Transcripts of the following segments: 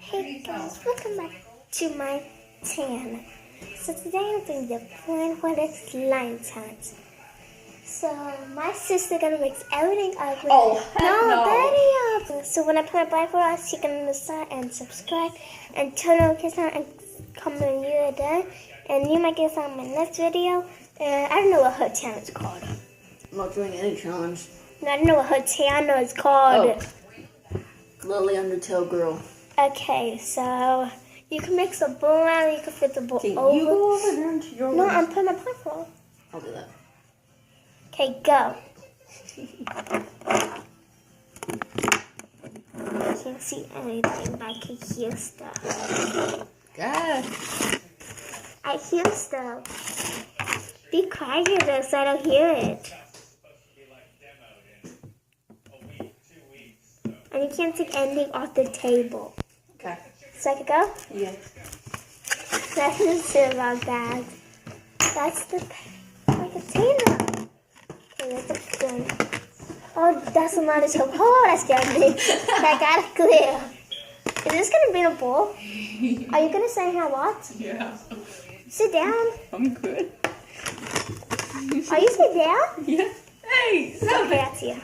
Hey guys, welcome back to my channel. So today I'm doing the Blindfolded slime challenge. So my sister gonna mix everything up with video. So when I put my blindfold on, she can decide and subscribe and turn on notifications and comment when you're done. And you might get on my next video. And I don't know what her channel is called. I'm not doing any challenge. No, I don't know what her channel is called. Oh. Lily Undertale Girl. Okay, so you can mix the bowl around, you can fit the bowl over. You go over there into your No, I'm putting my blindfold. I'll do that. Okay, go. I can't see anything, but I can hear stuff. God. I hear stuff. Be quiet so I don't hear it. And you can't take anything off the table. Okay. So I could go? Yeah. That's the shit about that. That's the container. Okay, that's the gun. Oh, that's not a soap. Oh, that scared me. I got it clear. Is this gonna be in a bowl? Are you gonna say how what? Yeah. Sit down. I'm good. Are you sit down? Yeah. Hey, stop Okay, that's you.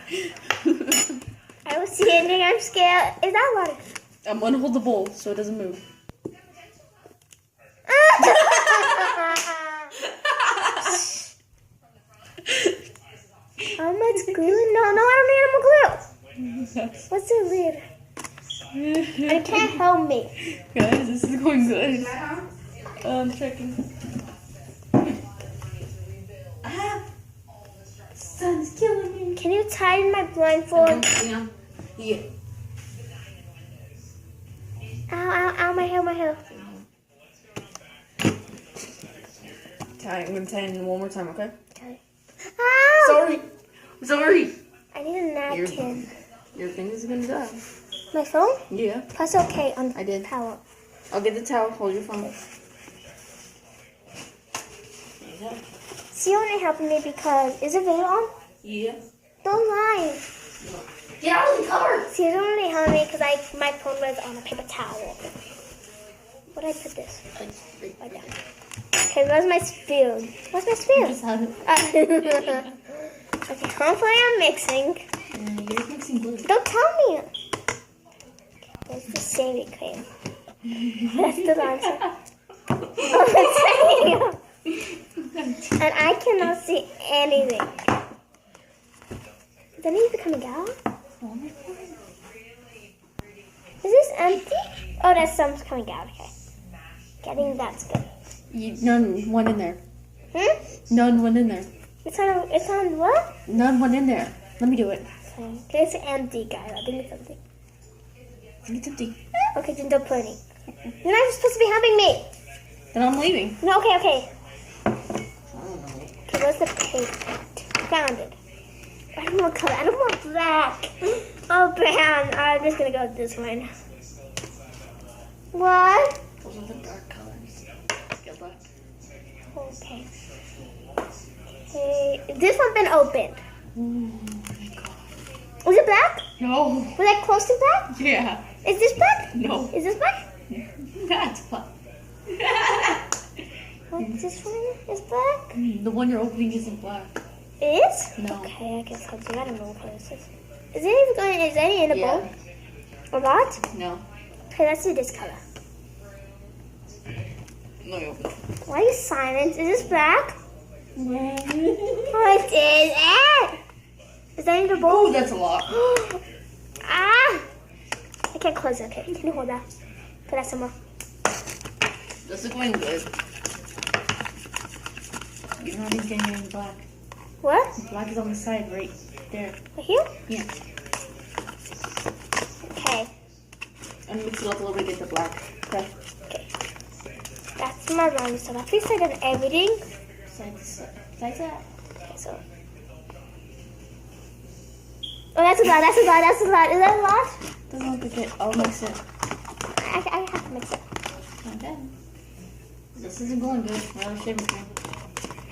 I don't see anything. I'm scared. Is that water? I'm gonna hold the bowl so it doesn't move. How much glue? No, I don't need more glue. What's the lid? It can't help me. Guys, this is going good. I'm checking. Sun's killing me. Can you tighten my blindfold? Yeah. Ow, my hair. I'm gonna tie it in one more time, okay? Okay. Ow! Sorry. I need a napkin. Your finger's gonna die. My phone? Yeah. Press OK on I did. power. I'll get the towel. Hold your phone. She only helping me because is it video on? Yeah. Don't lie. Get out of the car. She's only helping me because my phone was on a paper towel. Where did I put this? Right down. Okay, where's my spoon? Where's my spoon? Just have it. Okay, hopefully I'm mixing. You're mixing glue. Don't tell me. Where's the shaving cream? That's the answer. Oh, it's and I cannot see anything. Is anything coming out? Is this empty? Oh, there's some coming out. Okay. Getting that's good. One in there. Hmm? One in there. It's on what? One in there. Let me do it. Okay, it's empty, guys. I think it's empty. I think it's empty. Okay, then don't put any. You're not supposed to be helping me. Then I'm leaving. No, okay. Okay, where's the paper? Found it. I don't want color. I don't want black. Oh, brown. I'm just gonna go with this one. What? Those are the dark colors. Get black. Okay. Hey, this one been opened. Oh my god. Was it black? No. Was that close to black? Yeah. Is this black? No. Is this black? That's black. What's this one? Is black? The one you're opening isn't black. It is? No. Okay, I guess I'll do. I don't know what color this is. Is any in the bowl? Or not? No. Okay, let's do this color. No, you open it. Why are you silent? Is this black? What is it? Is that in the bowl? Oh, that's a lot. Ah! I can't close it. Okay, can you hold that? Put that somewhere. This is going good. You're not even getting any black. What? Black is on the side right there. Right here? Yeah. Okay. And mix it up a little bit, get the black. Okay. Okay. That's my round stuff. At least I done everything. Side to side. Side to side. Okay, so. Oh, that's a lot. Is that a lot? Doesn't look like it. I'll mix it. I have to mix it. Okay. This isn't going good. I have shaving cream.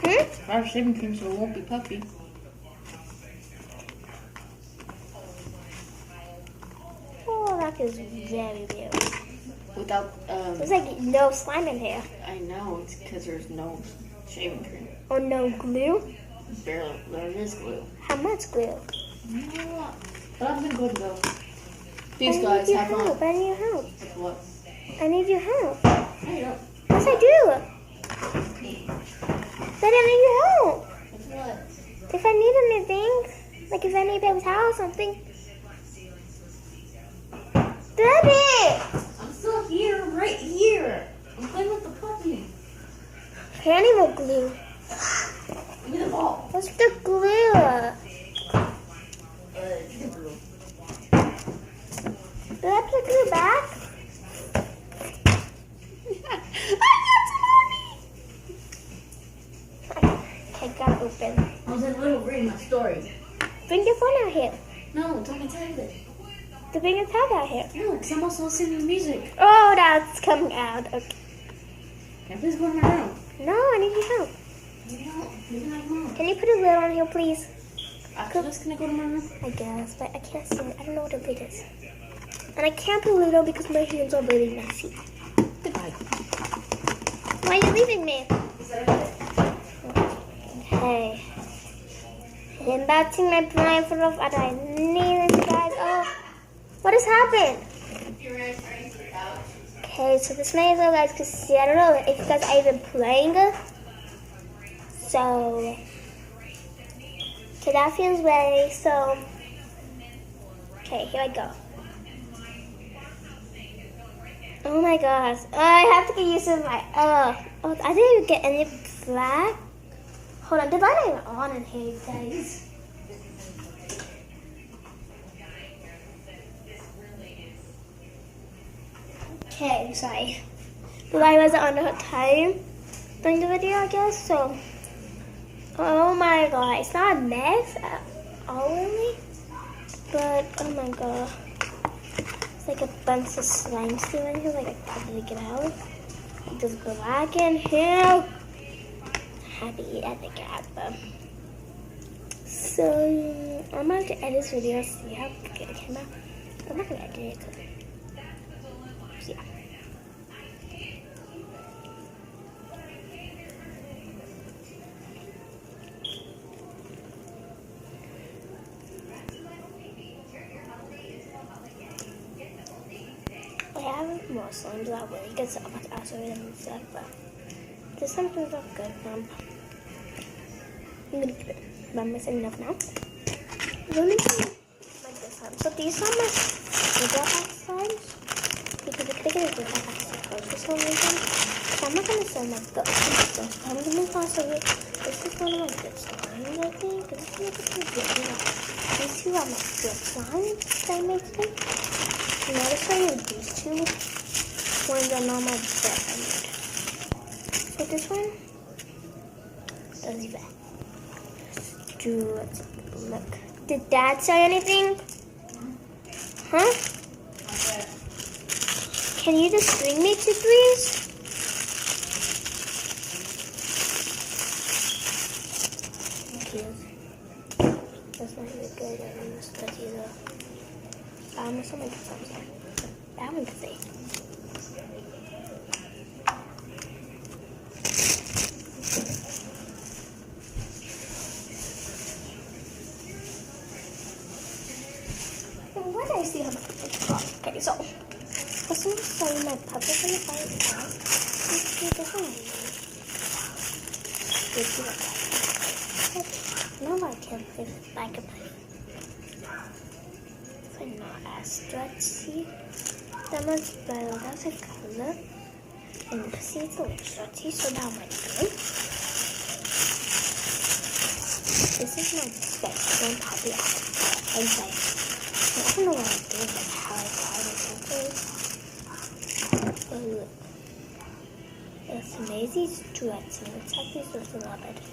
Hmm? I have shaving cream so it won't be puffy. Oh, that is very beautiful. Without, There's like no slime in here. I know, it's because there's no shaving cream. Or no glue. Barely, there is glue. How much glue? Not a lot. But I'm gonna go ahead and go. Peace, guys. Have fun. I need your help. Like what? I need your help. No, you don't. Yes, I do. But I need your help. Like what? If I need anything, like if I need a towel or something. Daddy! I'm still here, right here. I'm playing with the puppy. Okay, I need more glue. Give me the ball. What's the glue? The glue. Did I put glue back? Okay, gotta open. I was in Little Green, my story. Bring your phone out here. No, don't me tell it. To bring your tab out here. No, because I'm also listening to music. Oh, that's coming out. Okay. Can I please go to my room? No, I need your help. Maybe not mom. Can you put a lid on here, please? After this, can I go to my room? I guess, but I can't see it. I don't know what a lid is. And I can't put a lid on because my hands are really messy. Goodbye. Why are you leaving me? Is that okay? Okay. I'm back to my blindfold off and I need this, guys. Oh, what has happened? Okay, so this may as well, guys, because see, I don't know if you guys are even playing. So, okay, that feels ready. So, okay, here I go. Oh my gosh, I have to get used to my, oh, I didn't even get any black. Hold on, the light ain't on in here, you guys. Okay, sorry. The light wasn't on the time during the video, I guess, so. Oh my god, it's not a mess at all, really. But, oh my god. It's like a bunch of slime still in here, like I can't get out. There's black in here. Happy at the gap. So, I'm going to edit this video, see how good it came out. I'm not going to edit it. So, yeah. I have more slimes that way. You get so much acid and stuff, but there's some things that are good. I'm gonna keep it. But I'm missing enough now. Let me see like this one. So these are my Giga slimes because I couldn't get a Giga Pack for some reason. So I'm not gonna sell my good stuff. I'm gonna also get this is one of my good slimes, I think. This is one of the good. These two are my good slimes that I made today. And I'll show you these two ones are not my best. So this one does it back. Let's look. Did Dad say anything? Huh? Can you just bring me two, please? Okay. That's not really good. I mean, that's good either. Something that one to say. Why did I see how much? Okay, so let's just show you my puppet in the fire. Let's do this one. No, I can't play with I can play. Not as stretchy that much, but that's a color. And see, it's a little stretchy, so that might be good. This is my best one puppy outside. I don't know what I'm doing, like how I got it. But look, it's amazing stretchy. It's actually supposed to be a lot better.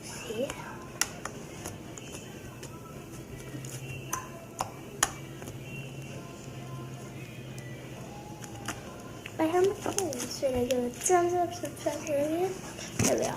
See? I have my phone. Should I give it a thumbs up, subscribe, there we are.